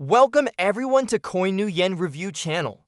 Welcome everyone to Coin New Yen Review channel.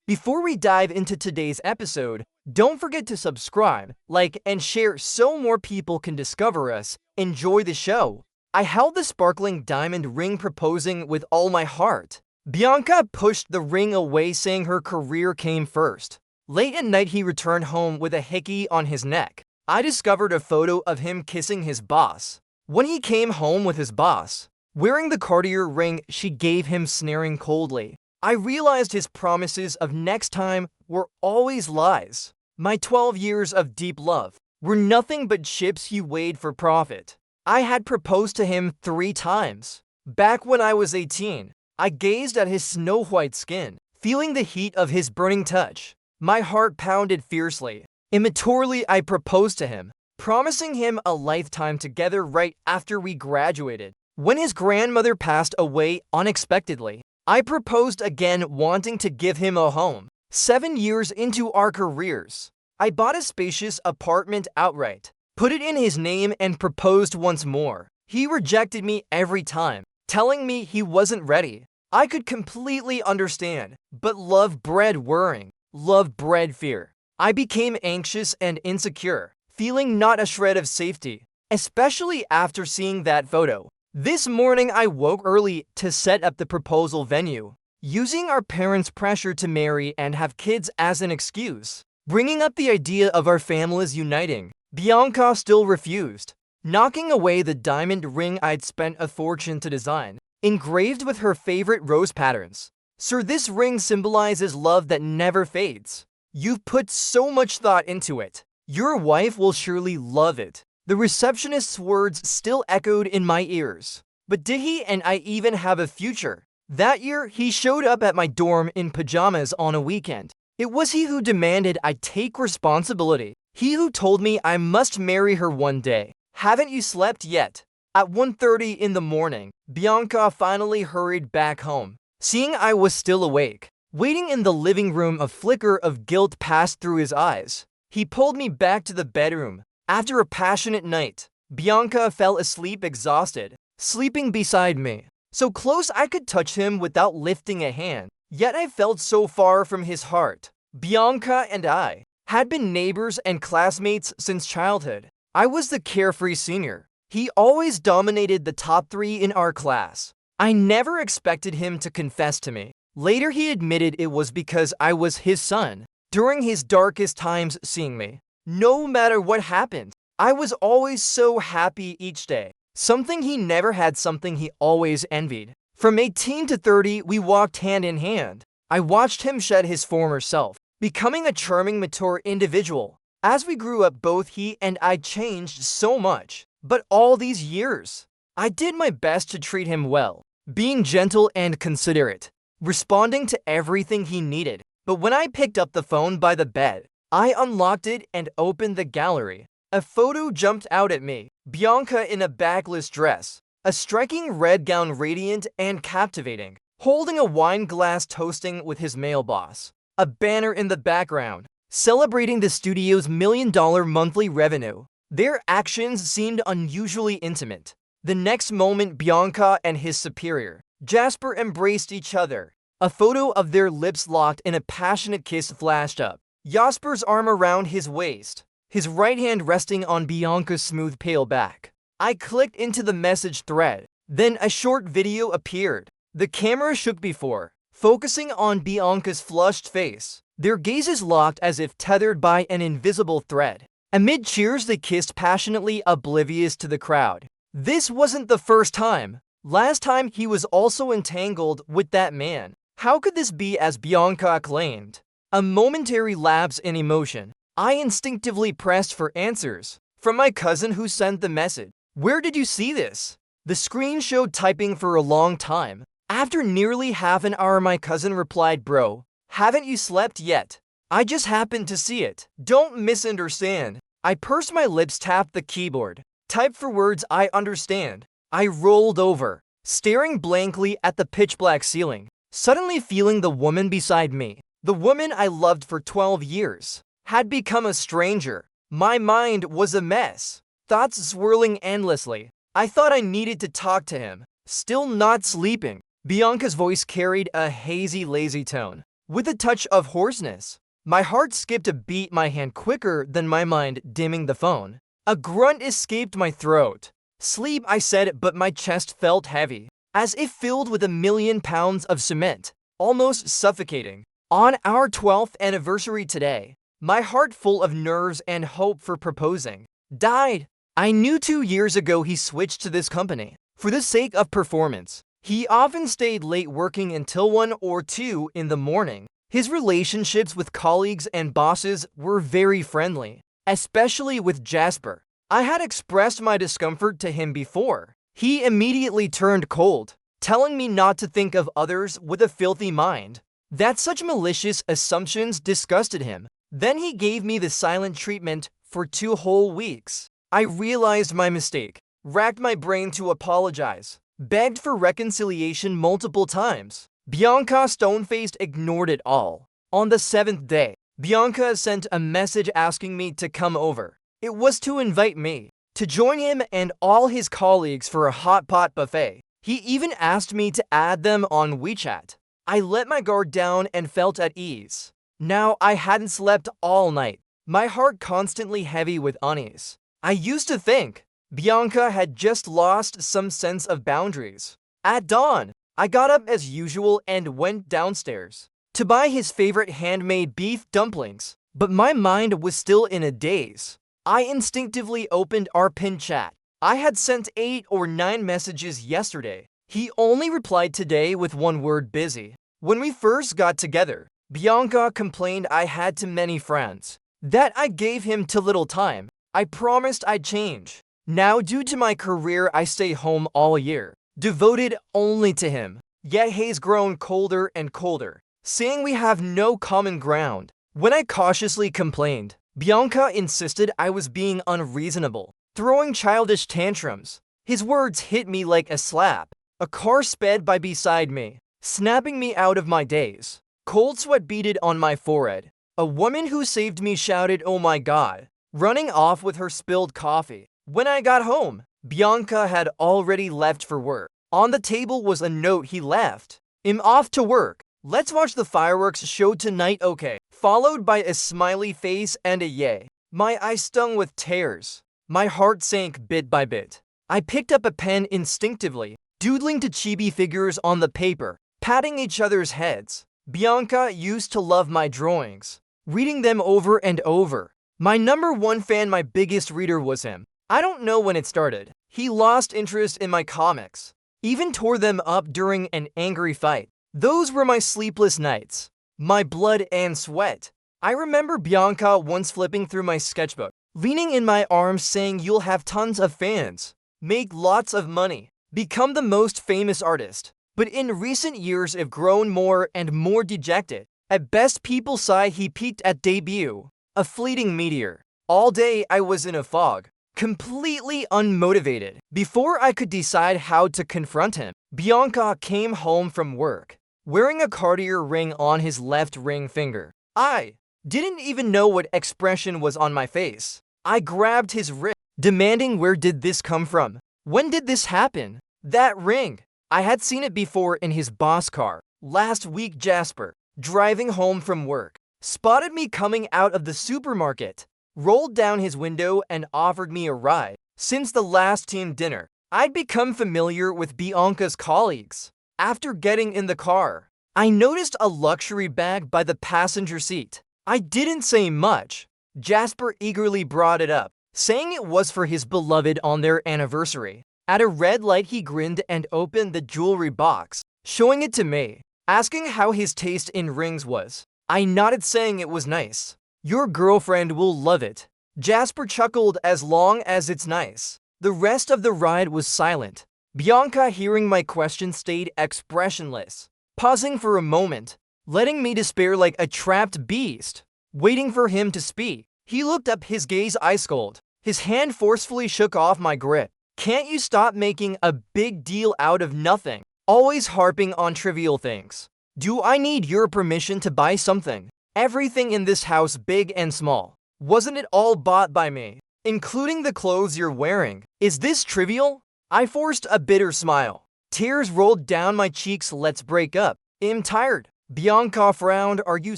Before we dive into today's episode, don't forget to subscribe, like, and share so more people can discover us. Enjoy the show. I held the sparkling diamond ring proposing with all my heart. Bianca pushed the ring away saying her career came first. Late at night he returned home with a hickey on his neck. I discovered a photo of him kissing his boss. When he came home with his boss, wearing the Cartier ring she gave him sneering coldly, I realized his promises of next time were always lies. My 12 years of deep love were nothing but chips he weighed for profit. I had proposed to him 3 times. Back when I was 18, I gazed at his snow-white skin, feeling the heat of his burning touch. My heart pounded fiercely. Immaturely, I proposed to him, promising him a lifetime together right after we graduated. When his grandmother passed away unexpectedly, I proposed again, wanting to give him a home. 7 years into our careers, I bought a spacious apartment outright, put it in his name, and proposed once more. He rejected me every time, telling me he wasn't ready. I could completely understand, but love bred worrying, love bred fear. I became anxious and insecure, feeling not a shred of safety, especially after seeing that photo. This morning I woke early to set up the proposal venue, using our parents' pressure to marry and have kids as an excuse. Bringing up the idea of our families uniting, Bianca still refused, knocking away the diamond ring I'd spent a fortune to design, engraved with her favorite rose patterns. "Sir, this ring symbolizes love that never fades. You've put so much thought into it. Your wife will surely love it." The receptionist's words still echoed in my ears. But did he and I even have a future? That year, he showed up at my dorm in pajamas on a weekend. It was he who demanded I take responsibility. He who told me I must marry her one day. "Haven't you slept yet?" At 1:30 in the morning, Bianca finally hurried back home. Seeing I was still awake, waiting in the living room, a flicker of guilt passed through his eyes. He pulled me back to the bedroom. After a passionate night, Bianca fell asleep exhausted, sleeping beside me, so close I could touch him without lifting a hand. Yet I felt so far from his heart. Bianca and I had been neighbors and classmates since childhood. I was the carefree senior. He always dominated the top 3 in our class. I never expected him to confess to me. Later he admitted it was because I was his son. During his darkest times seeing me, no matter what happened, I was always so happy each day. Something he never had, something he always envied. From 18 to 30, we walked hand in hand. I watched him shed his former self, becoming a charming, mature individual. As we grew up, both he and I changed so much. But all these years, I did my best to treat him well, being gentle and considerate, responding to everything he needed. But when I picked up the phone by the bed, I unlocked it and opened the gallery. A photo jumped out at me. Bianca in a backless dress, a striking red gown, radiant and captivating, holding a wine glass, toasting with his male boss. A banner in the background, celebrating the studio's $1 million monthly revenue. Their actions seemed unusually intimate. The next moment, Bianca and his superior, Jasper, embraced each other. A photo of their lips locked in a passionate kiss flashed up. Jasper's arm around his waist, his right hand resting on Bianca's smooth pale back. I clicked into the message thread. Then a short video appeared. The camera shook before focusing on Bianca's flushed face. Their gazes locked as if tethered by an invisible thread. Amid cheers, they kissed passionately, oblivious to the crowd. This wasn't the first time. Last time he was also entangled with that man. How could this be, as Bianca claimed? A momentary lapse in emotion. I instinctively pressed for answers. From my cousin who sent the message. "Where did you see this?" The screen showed typing for a long time. After nearly half an hour, my cousin replied, "Bro, haven't you slept yet? I just happened to see it. Don't misunderstand." I pursed my lips, tapped the keyboard, typed for words I understand. I rolled over, staring blankly at the pitch-black ceiling, suddenly feeling the woman beside me, the woman I loved for 12 years, had become a stranger. My mind was a mess, thoughts swirling endlessly. I thought I needed to talk to him. Still not sleeping, Bianca's voice carried a hazy, lazy tone, with a touch of hoarseness. My heart skipped a beat, my hand quicker than my mind, dimming the phone. A grunt escaped my throat. Sleep, I said, but my chest felt heavy, as if filled with 1,000,000 pounds of cement, almost suffocating. On our 12th anniversary today, my heart full of nerves and hope for proposing, died. I knew 2 years ago he switched to this company for the sake of performance. He often stayed late working until 1 or 2 in the morning. His relationships with colleagues and bosses were very friendly, especially with Jasper. I had expressed my discomfort to him before. He immediately turned cold, telling me not to think of others with a filthy mind, that such malicious assumptions disgusted him. Then he gave me the silent treatment for 2 whole weeks. I realized my mistake, racked my brain to apologize, begged for reconciliation multiple times. Bianca, stone-faced, ignored it all. On the 7th day, Bianca sent a message asking me to come over. It was to invite me to join him and all his colleagues for a hot pot buffet. He even asked me to add them on WeChat. I let my guard down and felt at ease. Now I hadn't slept all night, my heart constantly heavy with unease. I used to think Bianca had just lost some sense of boundaries. At dawn, I got up as usual and went downstairs to buy his favorite handmade beef dumplings, but my mind was still in a daze. I instinctively opened our pinned chat. I had sent 8 or 9 messages yesterday. He only replied today with one word: busy. When we first got together, Bianca complained I had too many friends, that I gave him too little time. I promised I'd change. Now, due to my career, I stay home all year, devoted only to him. Yet he's grown colder and colder, saying we have no common ground. When I cautiously complained, Bianca insisted I was being unreasonable, throwing childish tantrums. His words hit me like a slap. A car sped by beside me, snapping me out of my daze. Cold sweat beaded on my forehead. A woman who saved me shouted, "Oh my God," running off with her spilled coffee. When I got home, Bianca had already left for work. On the table was a note he left. "I'm off to work. Let's watch the fireworks show tonight, okay?" Followed by a smiley face and a yay. My eyes stung with tears. My heart sank bit by bit. I picked up a pen instinctively, doodling to chibi figures on the paper, patting each other's heads. Bianca used to love my drawings, reading them over and over. My #1 fan, my biggest reader, was him. I don't know when it started. He lost interest in my comics, even tore them up during an angry fight. Those were my sleepless nights, my blood and sweat. I remember Bianca once flipping through my sketchbook, leaning in my arms saying, "You'll have tons of fans, make lots of money, become the most famous artist." But in recent years, have grown more and more dejected. At best, people sigh he peaked at debut, a fleeting meteor. All day I was in a fog, completely unmotivated. Before I could decide how to confront him, Bianca came home from work, wearing a Cartier ring on his left ring finger. I didn't even know what expression was on my face. I grabbed his wrist, demanding, "Where did this come from? When did this happen?" That ring, I had seen it before in his boss car. Last week, Jasper, driving home from work, spotted me coming out of the supermarket, rolled down his window and offered me a ride. Since the last team dinner, I'd become familiar with Bianca's colleagues. After getting in the car, I noticed a luxury bag by the passenger seat. I didn't say much. Jasper eagerly brought it up, saying it was for his beloved on their anniversary. At a red light, he grinned and opened the jewelry box, showing it to me, asking how his taste in rings was. I nodded, saying it was nice. "Your girlfriend will love it." Jasper chuckled, "As long as it's nice." The rest of the ride was silent. Bianca, hearing my question, stayed expressionless, pausing for a moment, letting me despair like a trapped beast, waiting for him to speak. He looked up, his gaze ice cold. His hand forcefully shook off my grip. "Can't you stop making a big deal out of nothing? Always harping on trivial things. Do I need your permission to buy something? Everything in this house, big and small, wasn't it all bought by me, including the clothes you're wearing? Is this trivial?" I forced a bitter smile. Tears rolled down my cheeks. Let's break up. I'm tired. Bianca frowned. Are you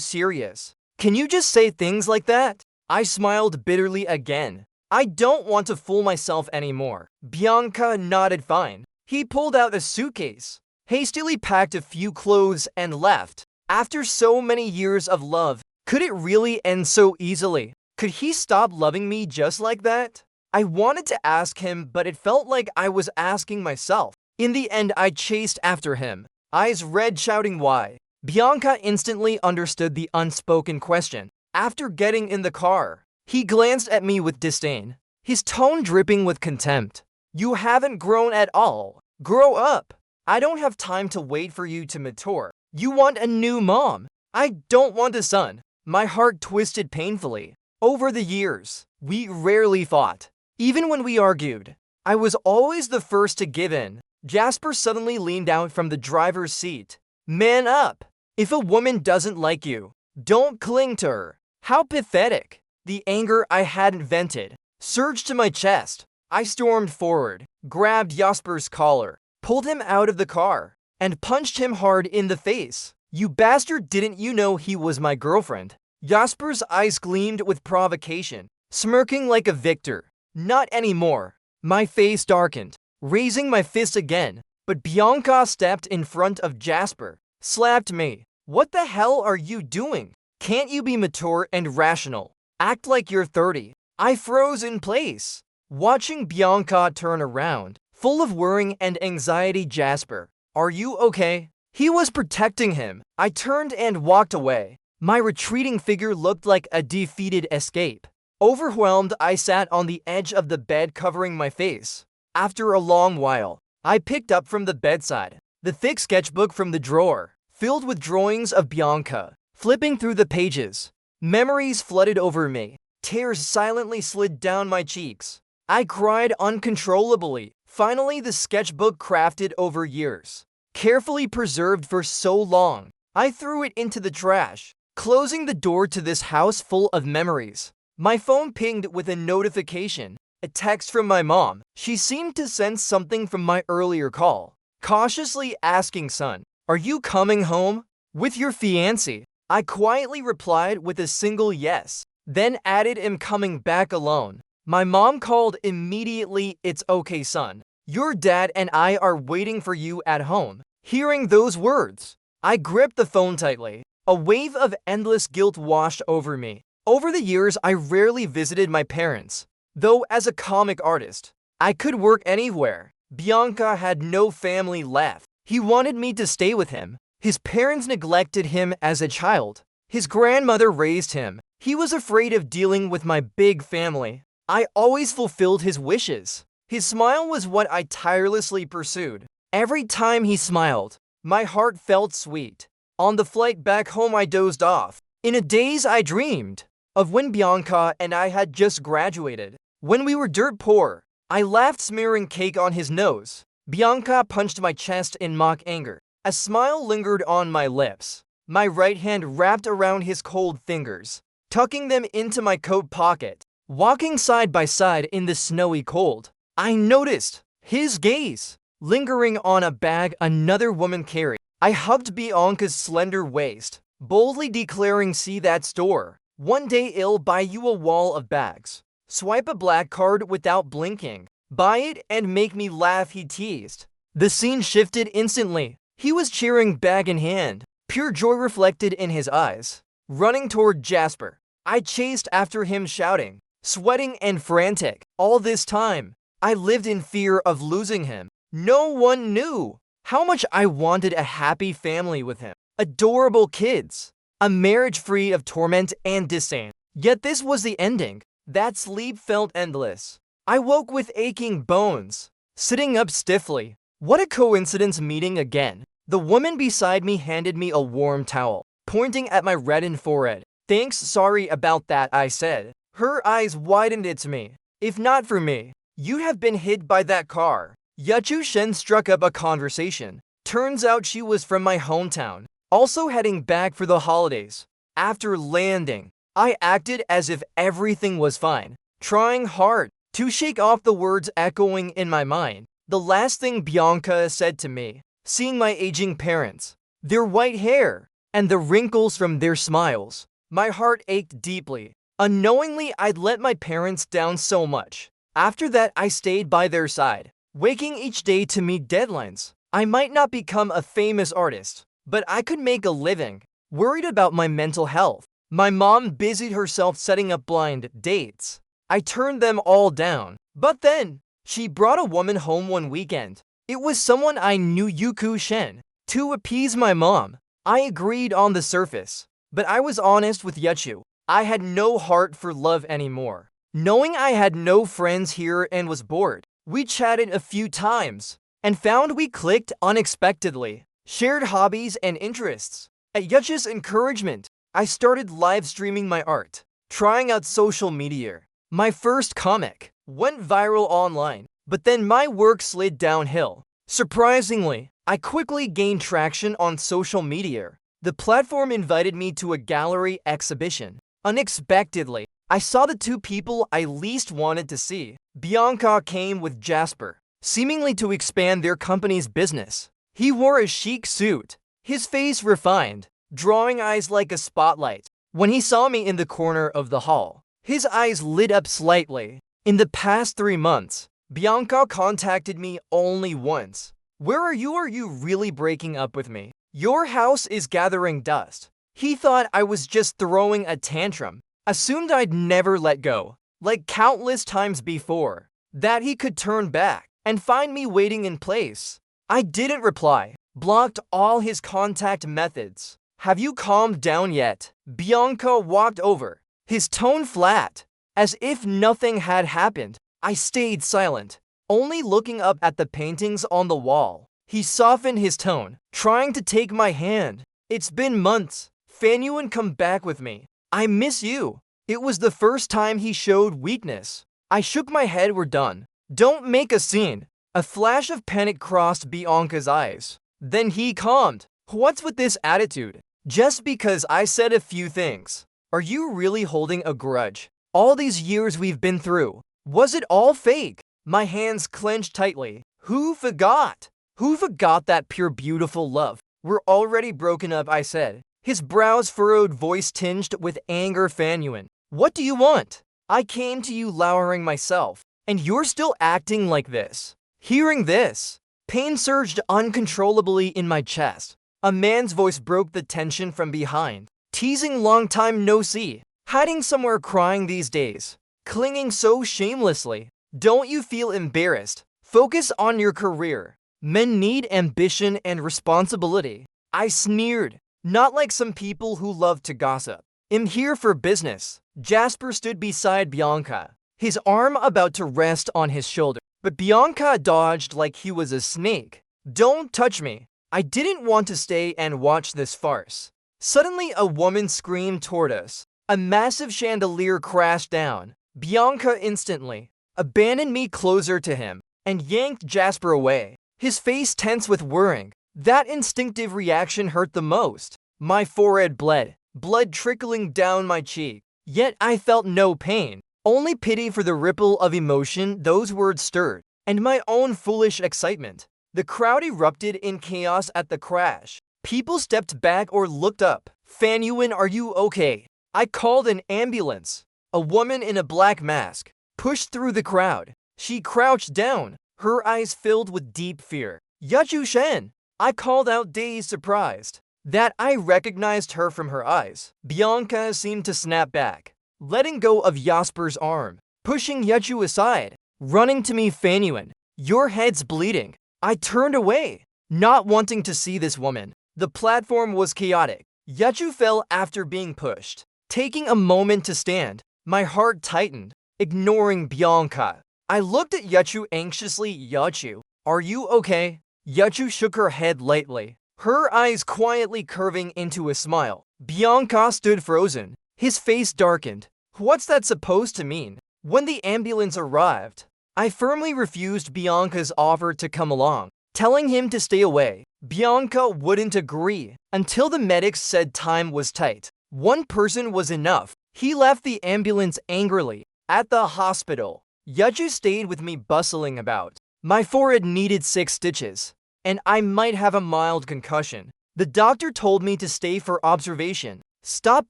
serious? Can you just say things like that? I smiled bitterly again. I don't want to fool myself anymore. Bianca nodded fine. He pulled out a suitcase, hastily packed a few clothes, and left. After so many years of love, could it really end so easily? Could he stop loving me just like that? I wanted to ask him, but it felt like I was asking myself. In the end, I chased after him, eyes red, shouting why. Bianca instantly understood the unspoken question. After getting in the car, he glanced at me with disdain, his tone dripping with contempt. You haven't grown at all. Grow up. I don't have time to wait for you to mature. You want a new mom. I don't want a son. My heart twisted painfully. Over the years, we rarely fought. Even when we argued, I was always the first to give in. Jasper suddenly leaned out from the driver's seat. Man up. If a woman doesn't like you, don't cling to her. How pathetic. The anger I hadn't vented surged to my chest. I stormed forward, grabbed Jasper's collar, pulled him out of the car, and punched him hard in the face. You bastard, didn't you know he was my girlfriend? Jasper's eyes gleamed with provocation, smirking like a victor. Not anymore. My face darkened, raising my fist again, but Bianca stepped in front of Jasper, slapped me. What the hell are you doing? Can't you be mature and rational? Act like you're 30. I froze in place, watching Bianca turn around, full of worrying and anxiety. Jasper, are you okay? He was protecting him. I turned and walked away. My retreating figure looked like a defeated escape. Overwhelmed, I sat on the edge of the bed, covering my face. After a long while, I picked up from the bedside the thick sketchbook from the drawer, filled with drawings of Bianca. Flipping through the pages, memories flooded over me. Tears silently slid down my cheeks. I cried uncontrollably. Finally, the sketchbook, crafted over years, carefully preserved for so long, I threw it into the trash, closing the door to this house full of memories. My phone pinged with a notification, a text from my mom. She seemed to sense something from my earlier call, cautiously asking, son, are you coming home with your fiancé? I quietly replied with a single yes, then added, am coming back alone. My mom called immediately. It's okay, son. Your dad and I are waiting for you at home. Hearing those words, I gripped the phone tightly. A wave of endless guilt washed over me. Over the years, I rarely visited my parents, though as a comic artist, I could work anywhere. Bianca had no family left. He wanted me to stay with him. His parents neglected him as a child. His grandmother raised him. He was afraid of dealing with my big family. I always fulfilled his wishes. His smile was what I tirelessly pursued. Every time he smiled, my heart felt sweet. On the flight back home, I dozed off. In a daze, I dreamed of when Bianca and I had just graduated. When we were dirt poor, I laughed, smearing cake on his nose. Bianca punched my chest in mock anger. A smile lingered on my lips. My right hand wrapped around his cold fingers, tucking them into my coat pocket. Walking side by side in the snowy cold, I noticed his gaze lingering on a bag another woman carried. I hugged Bianca's slender waist, boldly declaring, see that store? One day I'll buy you a wall of bags. Swipe a black card without blinking. Buy it and make me laugh, he teased. The scene shifted instantly. He was cheering, bag in hand, pure joy reflected in his eyes. Running toward Jasper, I chased after him, shouting, sweating and frantic. All this time, I lived in fear of losing him. No one knew how much I wanted a happy family with him, adorable kids, a marriage free of torment and disdain. Yet this was the ending. That sleep felt endless. I woke with aching bones, sitting up stiffly. What a coincidence, meeting again. The woman beside me handed me a warm towel, pointing at my reddened forehead. Thanks, sorry about that, I said. Her eyes widened. It's me. If not for me, you'd have been hit by that car. Yachu Shen struck up a conversation. Turns out she was from my hometown, also heading back for the holidays. After landing, I acted as if everything was fine, trying hard to shake off the words echoing in my mind. The last thing Bianca said to me, seeing my aging parents, their white hair, and the wrinkles from their smiles, my heart ached deeply. Unknowingly, I'd let my parents down so much. After that, I stayed by their side, waking each day to meet deadlines. I might not become a famous artist, but I could make a living. Worried about my mental health, my mom busied herself setting up blind dates. I turned them all down. But then, she brought a woman home one weekend. It was someone I knew, Yuku Shen. To appease my mom, I agreed on the surface. But I was honest with Yechu. I had no heart for love anymore. Knowing I had no friends here and was bored, we chatted a few times and found we clicked unexpectedly, shared hobbies and interests. At Yechu's encouragement, I started live streaming my art, trying out social media. My first comic went viral online, but then my work slid downhill. Surprisingly, I quickly gained traction on social media. The platform invited me to a gallery exhibition. Unexpectedly, I saw the two people I least wanted to see. Bianca came with Jasper, seemingly to expand their company's business. He wore a chic suit, his face refined, drawing eyes like a spotlight. When he saw me in the corner of the hall, his eyes lit up slightly. In the past 3 months, Bianca contacted me only once. Where are you? Are you really breaking up with me? Your house is gathering dust. He thought I was just throwing a tantrum, assumed I'd never let go, like countless times before, that he could turn back and find me waiting in place. I didn't reply, blocked all his contact methods. Have you calmed down yet? Bianca walked over, his tone flat, as if nothing had happened. I stayed silent, only looking up at the paintings on the wall. He softened his tone, trying to take my hand. It's been months. Fanyuan, come back with me. I miss you. It was the first time he showed weakness. I shook my head. We're done. Don't make a scene. A flash of panic crossed Bianca's eyes. Then he calmed. What's with this attitude? Just because I said a few things. Are you really holding a grudge? All these years we've been through. Was it all fake? My hands clenched tightly. Who forgot? Who forgot that pure, beautiful love? We're already broken up, I said. His brows furrowed, voice tinged with anger. Fanyuan, what do you want? I came to you lowering myself, and you're still acting like this. Hearing this, pain surged uncontrollably in my chest. A man's voice broke the tension from behind. Teasing, long time no see. Hiding somewhere, crying these days. Clinging so shamelessly. Don't you feel embarrassed? Focus on your career. Men need ambition and responsibility. I sneered. Not like some people who love to gossip. I'm here for business. Jasper stood beside Bianca, his arm about to rest on his shoulder. But Bianca dodged like he was a snake. Don't touch me. I didn't want to stay and watch this farce. Suddenly, a woman screamed toward us. A massive chandelier crashed down. Bianca instantly abandoned me closer to him and yanked Jasper away, his face tense with worrying. That instinctive reaction hurt the most. My forehead bled, blood trickling down my cheek. Yet I felt no pain, only pity for the ripple of emotion those words stirred, and my own foolish excitement. The crowd erupted in chaos at the crash. People stepped back or looked up. Fanyuan, are you okay? I called an ambulance. A woman in a black mask pushed through the crowd. She crouched down, her eyes filled with deep fear. Yechu Shen! I called out, dazed, surprised that I recognized her from her eyes. Bianca seemed to snap back, letting go of Jasper's arm, pushing Yechu aside, running to me. Fanyuan, your head's bleeding. I turned away, not wanting to see this woman. The platform was chaotic. Yechu fell after being pushed. Taking a moment to stand, my heart tightened, ignoring Bianca. I looked at Yechu anxiously. Yechu, are you okay? Yechu shook her head lightly, her eyes quietly curving into a smile. Bianca stood frozen, his face darkened. What's that supposed to mean? When the ambulance arrived, I firmly refused Bianca's offer to come along, telling him to stay away. Bianca wouldn't agree until the medics said time was tight. One person was enough. He left the ambulance angrily. At the hospital, Yechu stayed with me, bustling about. My forehead needed 6 stitches, and I might have a mild concussion. The doctor told me to stay for observation. Stop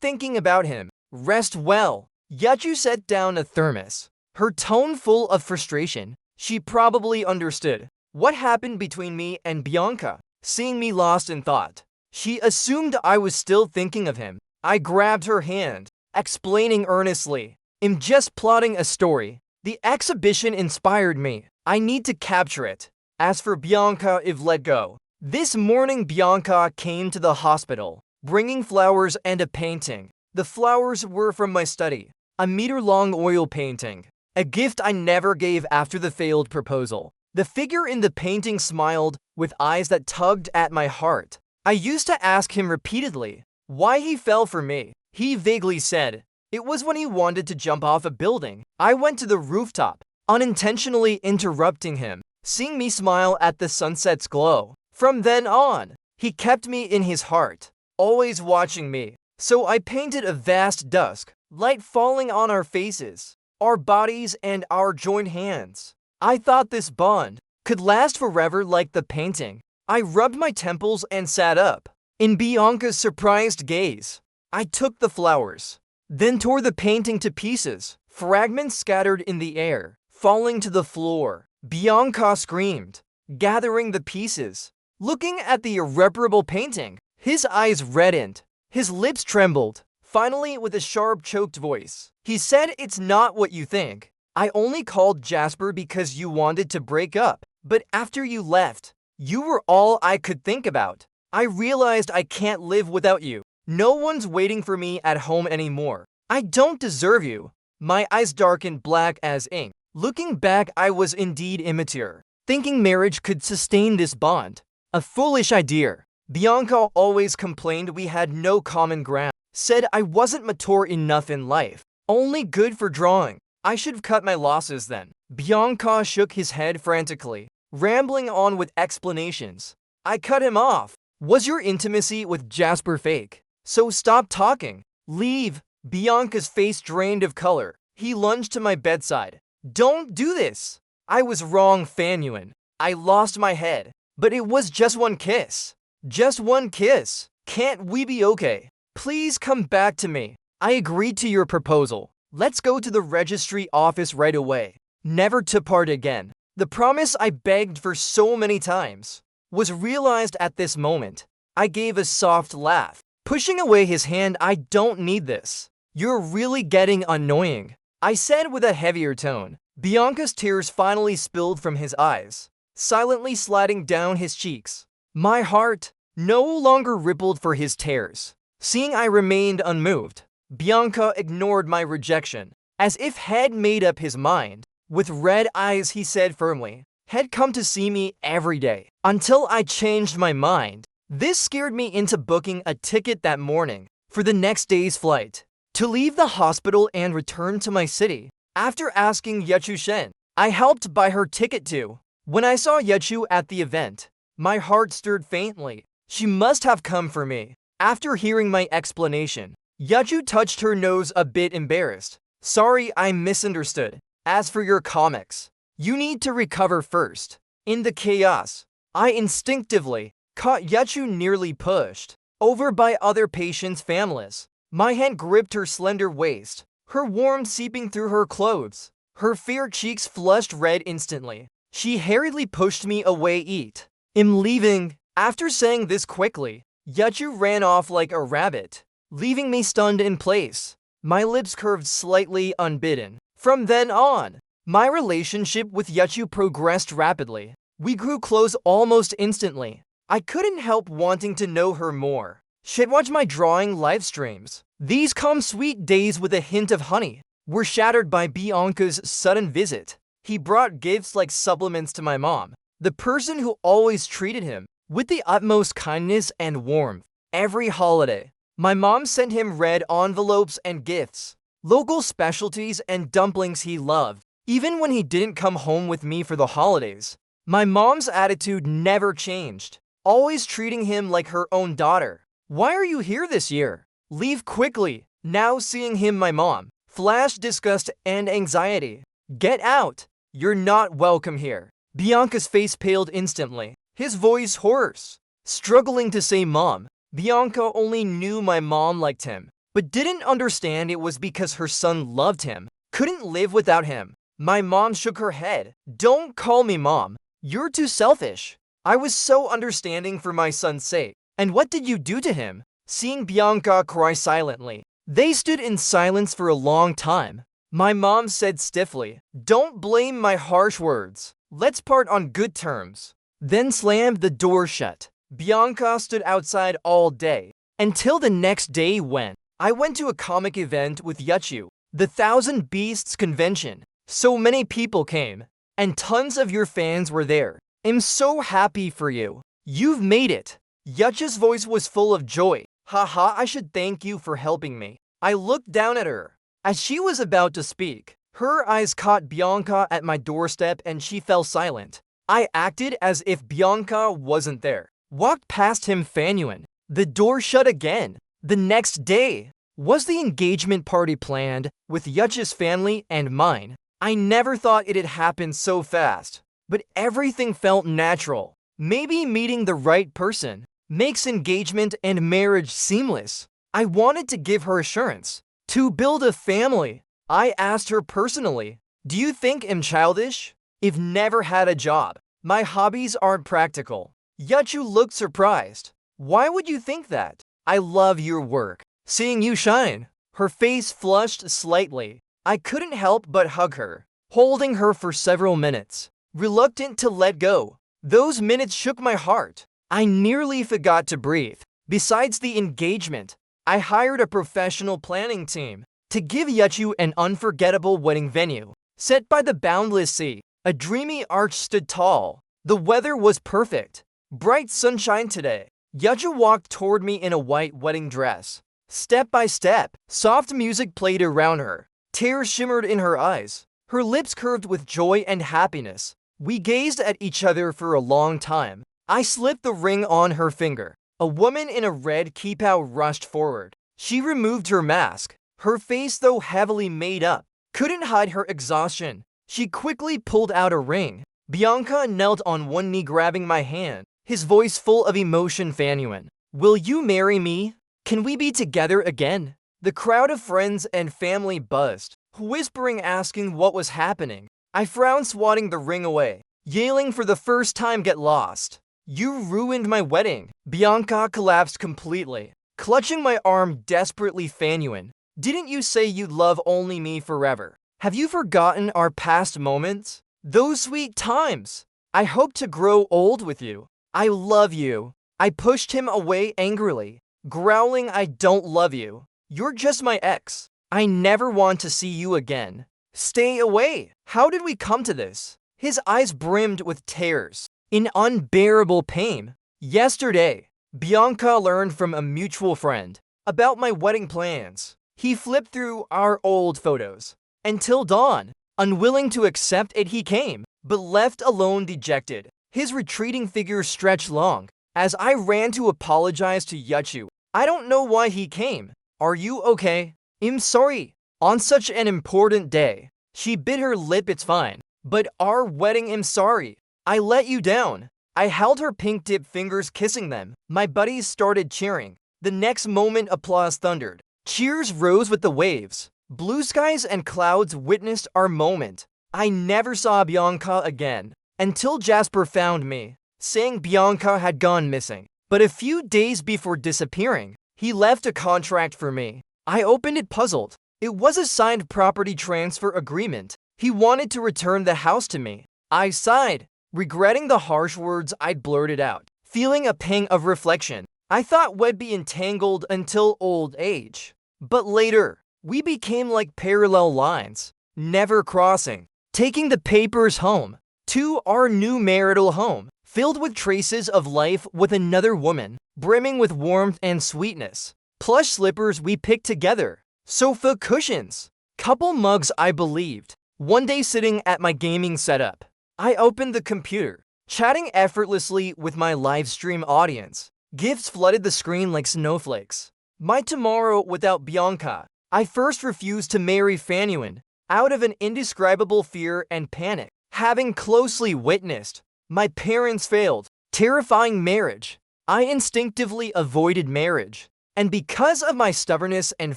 thinking about him. Rest well. Yachu set down a thermos, her tone full of frustration. She probably understood what happened between me and Bianca. Seeing me lost in thought, she assumed I was still thinking of him. I grabbed her hand, explaining earnestly, "I'm just plotting a story. The exhibition inspired me. I need to capture it." As for Bianca, if let go. This morning Bianca came to the hospital, bringing flowers and a painting. The flowers were from my study, a meter-long oil painting, a gift I never gave after the failed proposal. The figure in the painting smiled, with eyes that tugged at my heart. I used to ask him repeatedly why he fell for me. He vaguely said it was when he wanted to jump off a building. I went to the rooftop, unintentionally interrupting him, seeing me smile at the sunset's glow. From then on, he kept me in his heart, always watching me. So I painted a vast dusk, light falling on our faces, our bodies, and our joined hands. I thought this bond could last forever like the painting. I rubbed my temples and sat up. In Bianca's surprised gaze, I took the flowers, then tore the painting to pieces, fragments scattered in the air, falling to the floor. Bianca screamed, gathering the pieces. Looking at the irreparable painting, his eyes reddened, his lips trembled. Finally, with a sharp, choked voice, he said, "It's not what you think. I only called Jasper because you wanted to break up, but after you left, you were all I could think about. I realized I can't live without you. No one's waiting for me at home anymore. I don't deserve you." My eyes darkened black as ink. Looking back, I was indeed immature, thinking marriage could sustain this bond. A foolish idea. Bianca always complained we had no common ground, said I wasn't mature enough in life, only good for drawing. I should have cut my losses then. Bianca shook his head frantically, rambling on with explanations. I cut him off. Was your intimacy with Jasper fake? So stop talking. Leave. Bianca's face drained of color. He lunged to my bedside. Don't do this. I was wrong, Fanuan. I lost my head. But it was just one kiss. Just one kiss. Can't we be okay? Please come back to me. I agreed to your proposal. Let's go to the registry office right away. Never to part again. The promise I begged for so many times was realized at this moment. I gave a soft laugh, pushing away his hand. I don't need this. You're really getting annoying, I said with a heavier tone. Bianca's tears finally spilled from his eyes, silently sliding down his cheeks. My heart no longer rippled for his tears. Seeing I remained unmoved, Bianca ignored my rejection, as if had made up his mind. With red eyes, he said firmly, "Had come to see me every day, until I changed my mind." This scared me into booking a ticket that morning for the next day's flight, to leave the hospital and return to my city. After asking Yechu Shen, I helped buy her ticket too. When I saw Yechu at the event, my heart stirred faintly. She must have come for me. After hearing my explanation, Yechu touched her nose, a bit embarrassed. Sorry, I misunderstood. As for your comics, you need to recover first. In the chaos, I instinctively caught Yechu nearly pushed over by other patients' families. My hand gripped her slender waist, her warmth seeping through her clothes. Her fair cheeks flushed red instantly. She hurriedly pushed me away. I'm leaving. After saying this quickly, Yechu ran off like a rabbit, leaving me stunned in place. My lips curved slightly, unbidden. From then on, my relationship with Yechu progressed rapidly. We grew close almost instantly. I couldn't help wanting to know her more. She'd watch my drawing live streams. These calm, sweet days with a hint of honey were shattered by Bianca's sudden visit. He brought gifts like supplements to my mom, the person who always treated him with the utmost kindness and warmth. Every holiday, my mom sent him red envelopes and gifts, local specialties and dumplings he loved. Even when he didn't come home with me for the holidays, my mom's attitude never changed, always treating him like her own daughter. Why are you here this year? Leave quickly. Now seeing him, my mom flashed disgust and anxiety. Get out. You're not welcome here. Bianca's face paled instantly, his voice hoarse. Struggling to say mom, Bianca only knew my mom liked him, but didn't understand it was because her son loved him, couldn't live without him. My mom shook her head. Don't call me mom. You're too selfish. I was so understanding for my son's sake. And what did you do to him? Seeing Bianca cry silently, they stood in silence for a long time. My mom said stiffly, don't blame my harsh words. Let's part on good terms. Then slammed the door shut. Bianca stood outside all day, until the next day when I went to a comic event with Yachu, the Thousand Beasts convention. So many people came, and tons of your fans were there. I'm so happy for you. You've made it. Yachu's voice was full of joy. Haha, I should thank you for helping me. I looked down at her. As she was about to speak, her eyes caught Bianca at my doorstep and she fell silent. I acted as if Bianca wasn't there. Walked past him Fanuan. The door shut again. The next day, was the engagement party planned with Yachu's family and mine. I never thought it'd happen so fast, but everything felt natural. Maybe meeting the right person makes engagement and marriage seamless. I wanted to give her assurance. To build a family, I asked her personally, do you think I'm childish? I've never had a job. My hobbies aren't practical. Yachu looked surprised. Why would you think that? I love your work. Seeing you shine. Her face flushed slightly. I couldn't help but hug her, holding her for several minutes, reluctant to let go. Those minutes shook my heart. I nearly forgot to breathe. Besides the engagement, I hired a professional planning team to give Yachu an unforgettable wedding venue. Set by the boundless sea, a dreamy arch stood tall. The weather was perfect. Bright sunshine today. Yachu walked toward me in a white wedding dress. Step by step, soft music played around her. Tears shimmered in her eyes. Her lips curved with joy and happiness. We gazed at each other for a long time. I slipped the ring on her finger. A woman in a red kippah rushed forward. She removed her mask. Her face, though heavily made up, couldn't hide her exhaustion. She quickly pulled out a ring. Bianca knelt on one knee grabbing my hand, his voice full of emotion. Fanuan, will you marry me? Can we be together again? The crowd of friends and family buzzed, whispering, asking what was happening. I frowned, swatting the ring away, yelling for the first time, get lost. You ruined my wedding. Bianca collapsed completely, clutching my arm desperately. Fanuan, didn't you say you'd love only me forever? Have you forgotten our past moments? Those sweet times. I hope to grow old with you. I love you. I pushed him away angrily, growling, I don't love you. You're just my ex. I never want to see you again. Stay away. How did we come to this? His eyes brimmed with tears, in unbearable pain. Yesterday, Bianca learned from a mutual friend about my wedding plans. He flipped through our old photos. Until dawn, unwilling to accept it, he came, but left alone dejected. His retreating figure stretched long. As I ran to apologize to Yachu, I don't know why he came. Are you okay? I'm sorry. On such an important day. She bit her lip. It's fine. But our wedding, I'm sorry. I let you down. I held her pink-tipped fingers, kissing them. My buddies started cheering. The next moment, applause thundered. Cheers rose with the waves. Blue skies and clouds witnessed our moment. I never saw Bianca again until Jasper found me, saying Bianca had gone missing. But a few days before disappearing, he left a contract for me. I opened it puzzled. It was a signed property transfer agreement. He wanted to return the house to me. I sighed, regretting the harsh words I'd blurted out, feeling a pang of reflection. I thought we'd be entangled until old age. But later, we became like parallel lines, never crossing. Taking the papers home to our new marital home, filled with traces of life with another woman, brimming with warmth and sweetness. Plush slippers we picked together, sofa cushions, couple mugs I believed. One day sitting at my gaming setup, I opened the computer, chatting effortlessly with my live stream audience. Gifts flooded the screen like snowflakes. My tomorrow without Bianca. I first refused to marry Fanuan, out of an indescribable fear and panic. Having closely witnessed my parents' failed, terrifying marriage, I instinctively avoided marriage. And because of my stubbornness and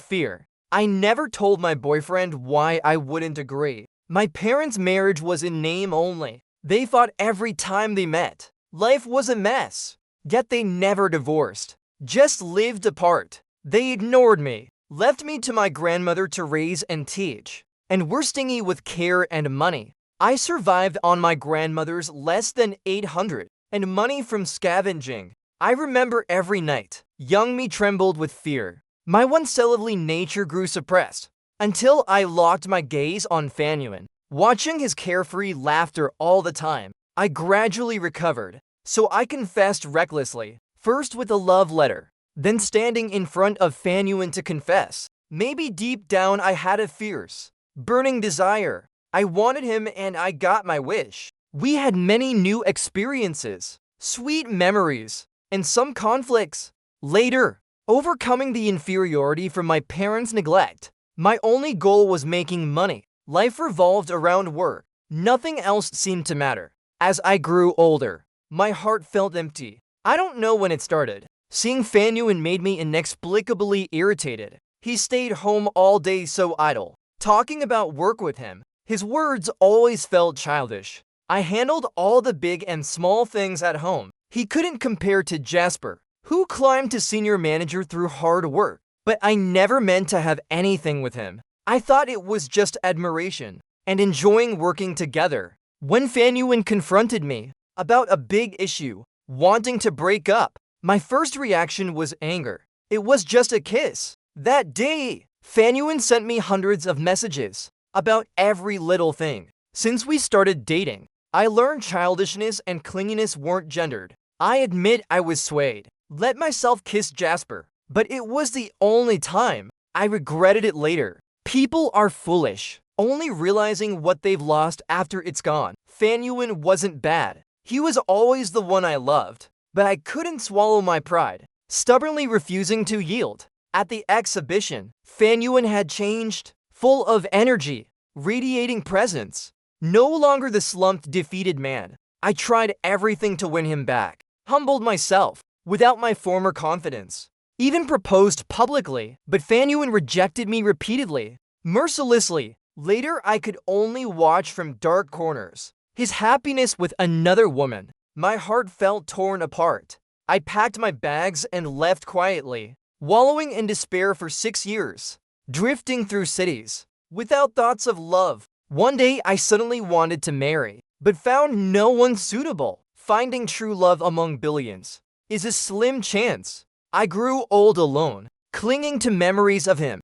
fear, I never told my boyfriend why I wouldn't agree. My parents' marriage was in name only. They fought every time they met. Life was a mess. Yet they never divorced, just lived apart. They ignored me, left me to my grandmother to raise and teach, and were stingy with care and money. I survived on my grandmother's less than 800 and money from scavenging. I remember every night. Young me trembled with fear. My once lively nature grew suppressed until I locked my gaze on Fanuan. Watching his carefree laughter all the time, I gradually recovered. So I confessed recklessly, first with a love letter, then standing in front of Fanuan to confess. Maybe deep down I had a fierce, burning desire. I wanted him and I got my wish. We had many new experiences, sweet memories, and some conflicts. Later, overcoming the inferiority from my parents' neglect, my only goal was making money. Life revolved around work. Nothing else seemed to matter. As I grew older, my heart felt empty. I don't know when it started. Seeing Fanuan made me inexplicably irritated. He stayed home all day so idle. Talking about work with him, his words always felt childish. I handled all the big and small things at home. He couldn't compare to Jasper, who climbed to senior manager through hard work. But I never meant to have anything with him. I thought it was just admiration and enjoying working together. When Fanuan confronted me about a big issue, wanting to break up, my first reaction was anger. It was just a kiss. That day, Fanuan sent me hundreds of messages about every little thing. Since we started dating, I learned childishness and clinginess weren't gendered. I admit I was swayed. Let myself kiss Jasper, but it was the only time. I regretted it later. People are foolish, only realizing what they've lost after it's gone. Fanuan wasn't bad. He was always the one I loved, but I couldn't swallow my pride, stubbornly refusing to yield. At the exhibition, Fanuan had changed, full of energy, radiating presence. No longer the slumped, defeated man. I tried everything to win him back, humbled myself, without my former confidence. Even proposed publicly, but Fanuan rejected me repeatedly, mercilessly. Later, I could only watch from dark corners. His happiness with another woman. My heart felt torn apart. I packed my bags and left quietly, wallowing in despair for 6 years, drifting through cities, without thoughts of love. One day, I suddenly wanted to marry, but found no one suitable. Finding true love among billions is a slim chance. I grew old alone, clinging to memories of him,